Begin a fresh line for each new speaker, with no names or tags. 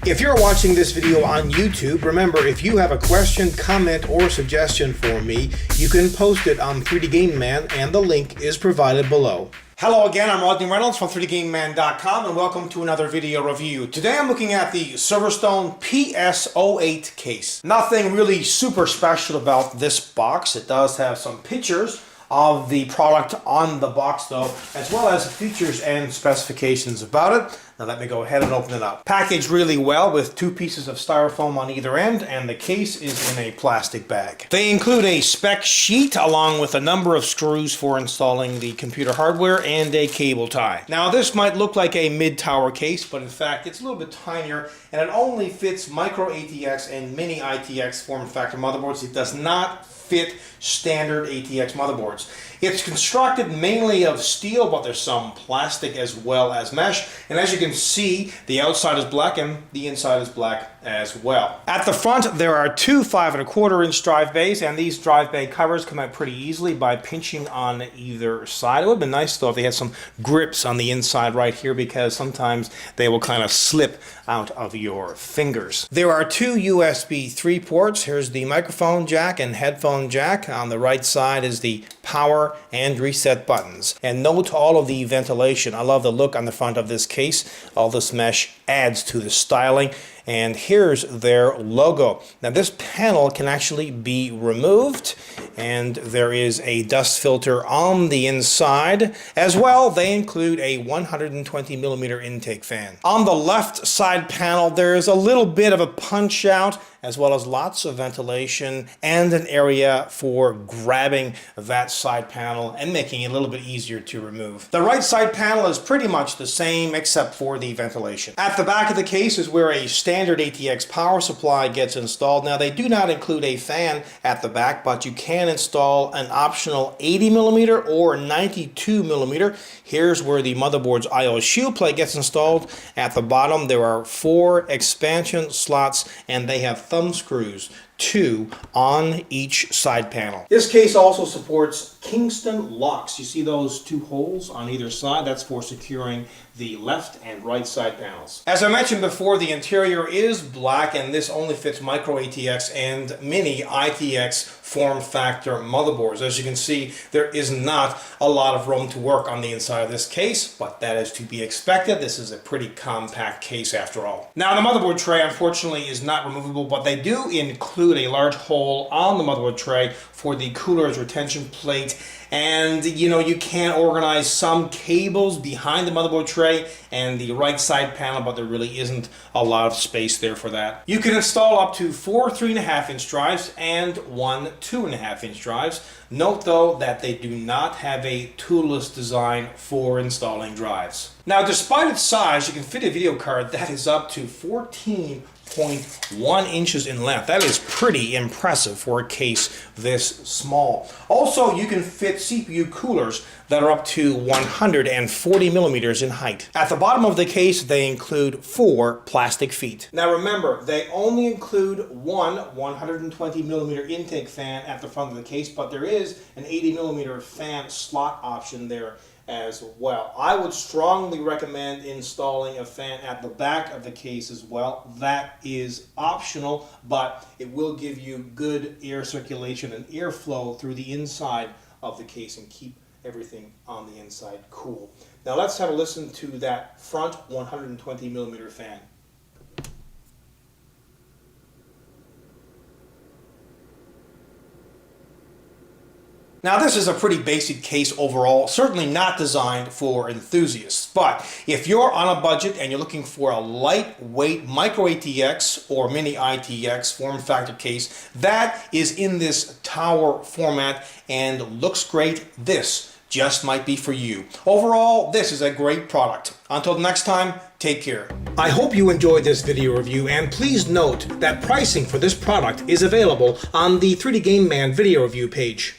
If you're watching this video on YouTube, remember, if you have a question, comment, or suggestion for me, you can post it on 3D Game Man, and the link is provided below. Hello again, I'm Rodney Reynolds from 3dgameman.com, and welcome to another video review. Today I'm looking at the SilverStone PS08 case. Nothing really super special about this box. It does have some pictures of the product on the box though, as well as features and specifications about it. Now let me go ahead and open it up. Packaged really well with two pieces of styrofoam on either end, and the case is in a plastic bag. They include a spec sheet along with a number of screws for installing the computer hardware and a cable tie. Now this might look like a mid-tower case, but in fact it's a little bit tinier, and it only fits Micro-ATX and Mini-ITX form factor motherboards. It does not fit standard ATX motherboards. It's constructed mainly of steel, but there's some plastic as well as mesh. And as you can see, the outside is black and the inside is black as well. At the front, there are two 5¼ inch drive bays, and these drive bay covers come out pretty easily by pinching on either side. It would have been nice though if they had some grips on the inside right here, because sometimes they will kind of slip out of your fingers. There are two USB 3 ports. Here's the microphone jack and headphone jack. On the right side is the power and reset buttons. And note all of the ventilation. I love the look on the front of this case. All this mesh adds to the styling. And here's their logo. Now this panel can actually be removed, and there is a dust filter on the inside. As well, they include a 120mm intake fan. On the left side panel, there's a little bit of a punch out, as well as lots of ventilation and an area for grabbing that side panel and making it a little bit easier to remove. The right side panel is pretty much the same except for the ventilation. At the back of the case is where a standard ATX power supply gets installed. Now they do not include a fan at the back, but you can install an optional 80mm or 92mm. Here's where the motherboard's I/O shield plate gets installed. At the bottom there are 4 expansion slots, and they have thumb screws, 2 on each side panel. This case also supports Kingston locks. You see those 2 holes on either side? That's for securing the left and right side panels. As I mentioned before, the interior is black, and this only fits Micro-ATX and Mini-ITX form factor motherboards. As you can see, there is not a lot of room to work on the inside of this case, but that is to be expected. This is a pretty compact case after all. Now the motherboard tray unfortunately is not removable, but they do include a large hole on the motherboard tray for the cooler's retention plate. And you know, you can organize some cables behind the motherboard tray and the right side panel, but there really isn't a lot of space there for that. You can install up to 4 3.5 inch drives and 1 2.5 inch drives. Note though that they do not have a toolless design for installing drives. Now despite its size, you can fit a video card that is up to 14.1 inches in length. That is pretty impressive for a case this small. Also, you can fit CPU coolers that are up to 140mm in height. At the bottom of the case, they include 4 plastic feet. Now remember, they only include one 120mm intake fan at the front of the case, but there is an 80mm fan slot option there as well. I would strongly recommend installing a fan at the back of the case as well. That is optional, but it will give you good air circulation and airflow through the inside of the case and keep everything on the inside cool. Now let's have a listen to that front 120mm fan. Now this is a pretty basic case overall, certainly not designed for enthusiasts, but if you're on a budget and you're looking for a lightweight Micro-ATX or Mini-ITX form factor case that is in this tower format and looks great, this just might be for you. Overall, this is a great product. Until next time, take care. I hope you enjoyed this video review, and please note that pricing for this product is available on the 3D Game Man video review page.